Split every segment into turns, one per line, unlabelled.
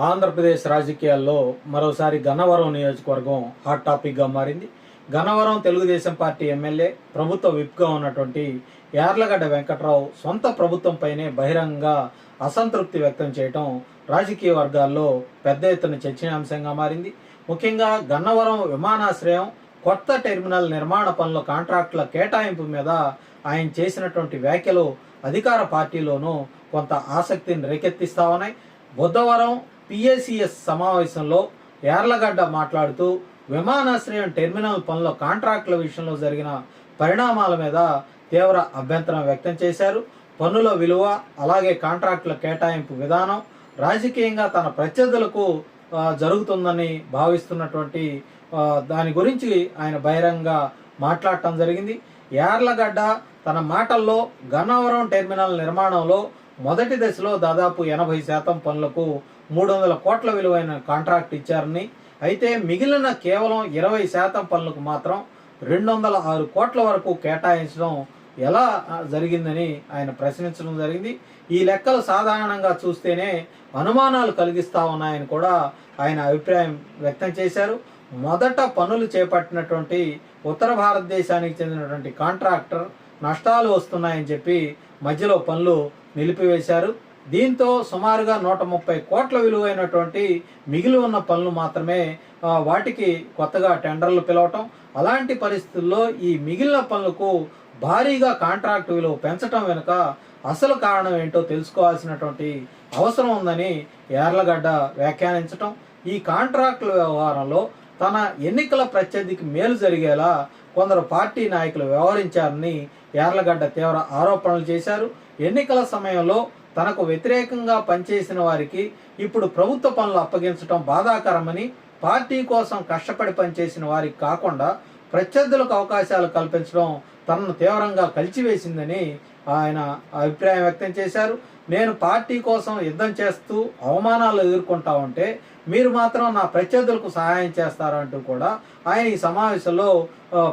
ఆంధ్రప్రదేశ్ రాజకీయాల్లో మరోసారి గన్నవరం నియోజకవర్గం హాట్ టాపిక్గా మారింది. గన్నవరం తెలుగుదేశం పార్టీ ఎమ్మెల్యే, ప్రభుత్వ విప్గా ఉన్నటువంటి యార్లగడ్డ వెంకట్రావు సొంత ప్రభుత్వంపైనే బహిరంగంగా అసంతృప్తి వ్యక్తం చేయడం రాజకీయ వర్గాల్లో పెద్ద ఎత్తున చర్చనీయాంశంగా మారింది. ముఖ్యంగా గన్నవరం విమానాశ్రయం కొత్త టెర్మినల్ నిర్మాణ పనుల కాంట్రాక్టుల కేటాయింపు మీద ఆయన చేసినటువంటి వ్యాఖ్యలు అధికార పార్టీలోనూ కొంత ఆసక్తిని రేకెత్తిస్తా ఉన్నాయి. బుధవారం పిఏసిఎస్ సమావేశంలో యార్లగడ్డ మాట్లాడుతూ విమానాశ్రయం టెర్మినల్ పనుల కాంట్రాక్టుల విషయంలో జరిగిన పరిణామాల మీద తీవ్ర అభ్యంతరం వ్యక్తం చేశారు. పన్నుల విలువ, అలాగే కాంట్రాక్టుల కేటాయింపు విధానం రాజకీయంగా తన ప్రత్యర్థులకు జరుగుతుందని భావిస్తున్నటువంటి దాని గురించి ఆయన బహిరంగంగా మాట్లాడటం జరిగింది. యార్లగడ్డ తన మాటల్లో గన్నవరం టెర్మినల్ నిర్మాణంలో మొదటి దశలో దాదాపు 80% పనులకు 300 కోట్ల విలువైన కాంట్రాక్ట్ ఇచ్చారని, అయితే మిగిలిన కేవలం 20% పనులకు మాత్రం 206 కోట్ల వరకు కేటాయించడం ఎలా జరిగిందని ఆయన ప్రశ్నించడం జరిగింది. ఈ లెక్కలు సాధారణంగా చూస్తేనే అనుమానాలు కలిగిస్తా ఉన్నాయని కూడా ఆయన అభిప్రాయం వ్యక్తం చేశారు. మొదట పనులు చేపట్టినటువంటి ఉత్తర భారతదేశానికి చెందినటువంటి కాంట్రాక్టర్ నష్టాలు వస్తున్నాయని చెప్పి మధ్యలో పనులు నిలిపివేశారు. దీంతో సుమారుగా 130 కోట్ల విలువైనటువంటి మిగిలి ఉన్న పనులు మాత్రమే వాటికి కొత్తగా టెండర్లు పిలవటం. అలాంటి పరిస్థితుల్లో ఈ మిగిలిన పనులకు భారీగా కాంట్రాక్ట్ విలువ పెంచడం వెనుక అసలు కారణం ఏంటో తెలుసుకోవాల్సినటువంటి అవసరం ఉందని యార్లగడ్డ వ్యాఖ్యానించటం. ఈ కాంట్రాక్టుల వ్యవహారంలో తన ఎన్నికల ప్రత్యర్థికి మేలు జరిగేలా కొందరు పార్టీ నాయకులు వ్యవహరించారని యార్లగడ్డ తీవ్ర ఆరోపణలు చేశారు. ఎన్నికల సమయంలో తనకు వ్యతిరేకంగా పనిచేసిన వారికి ఇప్పుడు ప్రభుత్వ పనులు అప్పగించడం బాధాకరమని, పార్టీ కోసం కష్టపడి పనిచేసిన వారికి కాకుండా ప్రత్యర్థులకు అవకాశాలు కల్పించడం తనను తీవ్రంగా కలిచివేసిందని ఆయన అభిప్రాయం వ్యక్తం చేశారు. నేను పార్టీ కోసం యుద్ధం చేస్తూ అవమానాలు ఎదుర్కొంటా ఉంటే మీరు మాత్రం నా ప్రత్యర్థులకు సహాయం చేస్తారంటూ కూడా ఆయన ఈ సమావేశంలో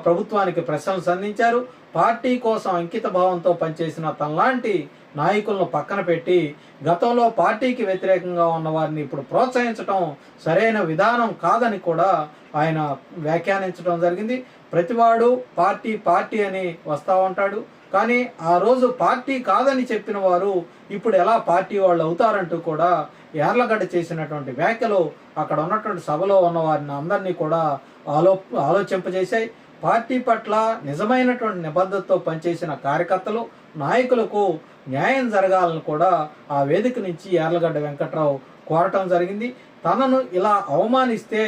ప్రభుత్వానికి ప్రశ్నలు సంధించారు. పార్టీ కోసం అంకిత భావంతో పనిచేసిన తనలాంటి నాయకులను పక్కన పెట్టి గతంలో పార్టీకి వ్యతిరేకంగా ఉన్న వారిని ఇప్పుడు ప్రోత్సహించడం సరైన విధానం కాదని కూడా ఆయన వ్యాఖ్యానించడం జరిగింది. ప్రతివాడు పార్టీ పార్టీ అని వస్తూ ఉంటాడు, కానీ ఆ రోజు పార్టీ కాదని చెప్పిన వారు ఇప్పుడు ఎలా పార్టీ వాళ్ళు అవుతారంటూ కూడా యార్లగడ్డ చేసినటువంటి వ్యాఖ్యలు అక్కడ ఉన్నటువంటి సభలో ఉన్న వారిని అందరినీ కూడా ఆలోచింపజేశాయి. పార్టీ పట్ల నిజమైనటువంటి నిబద్ధతతో పనిచేసిన కార్యకర్తలు, నాయకులకు న్యాయం జరగాలని కూడా ఆ వేదిక నుంచి యార్లగడ్డ వెంకట్రావు కోరటం జరిగింది. తనను ఇలా అవమానిస్తే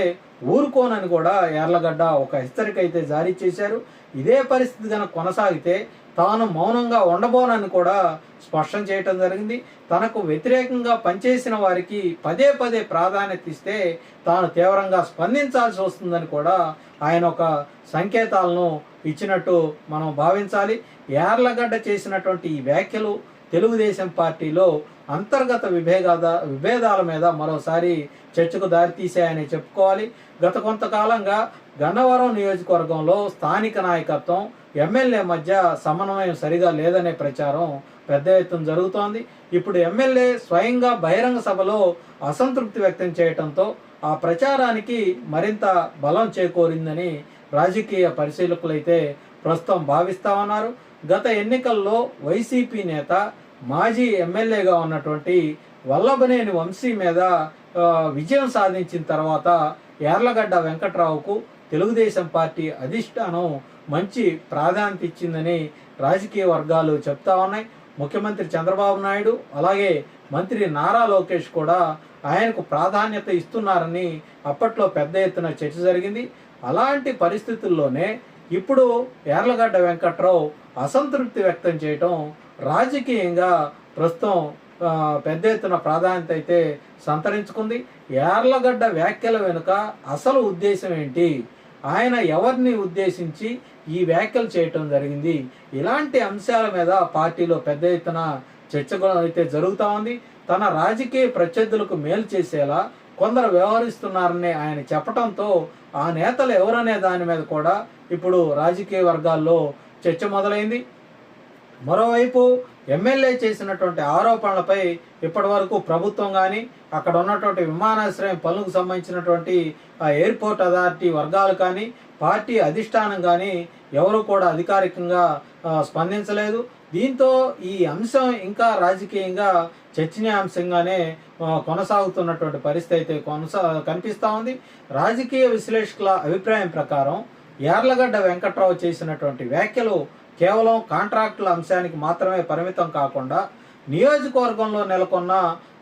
ఊరుకోనని కూడా యార్లగడ్డ ఒక హెచ్చరిక అయితే జారీ చేశారు. ఇదే పరిస్థితి కనుక కొనసాగితే తాను మౌనంగా ఉండబోనని కూడా స్పష్టం చేయటం జరిగింది. తనకు వ్యతిరేకంగా పనిచేసిన వారికి పదే పదే ప్రాధాన్యత ఇస్తే తాను తీవ్రంగా స్పందించాల్సి వస్తుందని కూడా ఆయన ఒక సంకేతాలను ఇచ్చినట్టు మనం భావించాలి. యార్లగడ్డ చేసినటువంటి ఈ వ్యాఖ్యలు తెలుగుదేశం పార్టీలో అంతర్గత విభేదాల మీద మరోసారి చర్చకు దారితీశాయని చెప్పుకోవాలి. గత కొంతకాలంగా గన్నవరం నియోజకవర్గంలో స్థానిక నాయకత్వం, ఎమ్మెల్యే మధ్య సమన్వయం సరిగా లేదనే ప్రచారం పెద్ద ఎత్తున జరుగుతోంది. ఇప్పుడు ఎమ్మెల్యే స్వయంగా బహిరంగ సభలో అసంతృప్తి వ్యక్తం చేయడంతో ఆ ప్రచారానికి మరింత బలం చేకూరిందని రాజకీయ పరిశీలకులైతే ప్రస్తుతం భావిస్తా ఉన్నారు. గత ఎన్నికల్లో వైసీపీ నేత, మాజీ ఎమ్మెల్యేగా ఉన్నటువంటి వల్లభనేని వంశీ మీద విజయం సాధించిన తర్వాత యార్లగడ్డ వెంకట్రావుకు తెలుగుదేశం పార్టీ అధిష్టానం మంచి ప్రాధాన్యత ఇచ్చిందని రాజకీయ వర్గాలు చెప్తా ఉన్నాయి. ముఖ్యమంత్రి చంద్రబాబు నాయుడు, అలాగే మంత్రి నారా లోకేష్ కూడా ఆయనకు ప్రాధాన్యత ఇస్తున్నారని అప్పట్లో పెద్ద ఎత్తున చర్చ జరిగింది. అలాంటి పరిస్థితుల్లోనే ఇప్పుడు యార్లగడ్డ వెంకట్రావు అసంతృప్తి వ్యక్తం చేయటం రాజకీయంగా ప్రస్తుతం పెద్ద ఎత్తున ప్రాధాన్యత అయితే సంతరించుకుంది. యార్లగడ్డ వ్యాఖ్యల వెనుక అసలు ఉద్దేశం ఏంటి, ఆయన ఎవరిని ఉద్దేశించి ఈ వ్యాఖ్యలు చేయటం జరిగింది, ఇలాంటి అంశాల మీద పార్టీలో పెద్ద ఎత్తున చర్చ అయితే జరుగుతూ ఉంది. తన రాజకీయ ప్రత్యర్థులకు మేలు చేసేలా కొందరు వ్యవహరిస్తున్నారని ఆయన చెప్పడంతో ఆ నేతలు ఎవరనే దాని మీద కూడా ఇప్పుడు రాజకీయ వర్గాల్లో చర్చ మొదలైంది. మరోవైపు ఎమ్మెల్యే చేసినటువంటి ఆరోపణలపై ఇప్పటి వరకు ప్రభుత్వం కానీ అక్కడ ఉన్నటువంటి విమానాశ్రయం పనులకు సంబంధించినటువంటి ఆ ఎయిర్పోర్ట్ అథారిటీ వర్గాలు కానీ పార్టీ అధిష్టానం కానీ ఎవరు కూడా అధికారికంగా స్పందించలేదు. దీంతో ఈ అంశం ఇంకా రాజకీయంగా చర్చనీయాంశంగానే కొనసాగుతున్నటువంటి పరిస్థితి అయితే కనిపిస్తూ ఉంది. రాజకీయ విశ్లేషకుల అభిప్రాయం ప్రకారం యార్లగడ్డ వెంకట్రావు చేసినటువంటి వ్యాఖ్యలు కేవలం కాంట్రాక్టుల అంశానికి మాత్రమే పరిమితం కాకుండా నియోజకవర్గంలో నెలకొన్న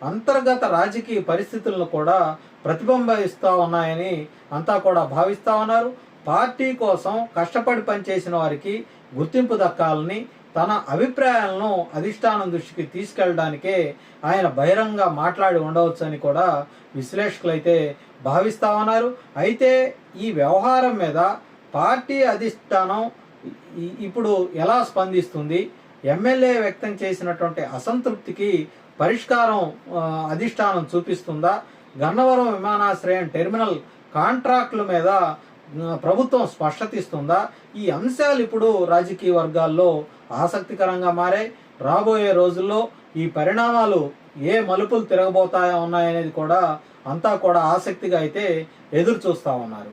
అంతర్గత రాజకీయ పరిస్థితులను కూడా ప్రతిబింబిస్తూ ఉన్నాయని అంతా కూడా భావిస్తూ ఉన్నారు. పార్టీ కోసం కష్టపడి పనిచేసిన వారికి గుర్తింపు దక్కాలని తన అభిప్రాయాలను అధిష్టానం దృష్టికి తీసుకెళ్లడానికే ఆయన బహిరంగ మాట్లాడి ఉండవచ్చని కూడా విశ్లేషకులు అయితే భావిస్తూ ఉన్నారు. అయితే ఈ వ్యవహారం మీద పార్టీ అధిష్టానం ఇప్పుడు ఎలా స్పందిస్తుంది, ఎమ్మెల్యే వ్యక్తం చేసినటువంటి అసంతృప్తికి పరిష్కారం అధిష్టానం చూపిస్తుందా, గన్నవరం విమానాశ్రయం టెర్మినల్ కాంట్రాక్టుల మీద ప్రభుత్వం స్పష్టత ఇస్తుందా, ఈ అంశాలు ఇప్పుడు రాజకీయ వర్గాల్లో ఆసక్తికరంగా మారాయి. రాబోయే రోజుల్లో ఈ పరిణామాలు ఏ మలుపులు తిరగబోతాయో ఉన్నాయనేది కూడా అంతా కూడా ఆసక్తిగా అయితే ఎదురు చూస్తూ ఉన్నారు.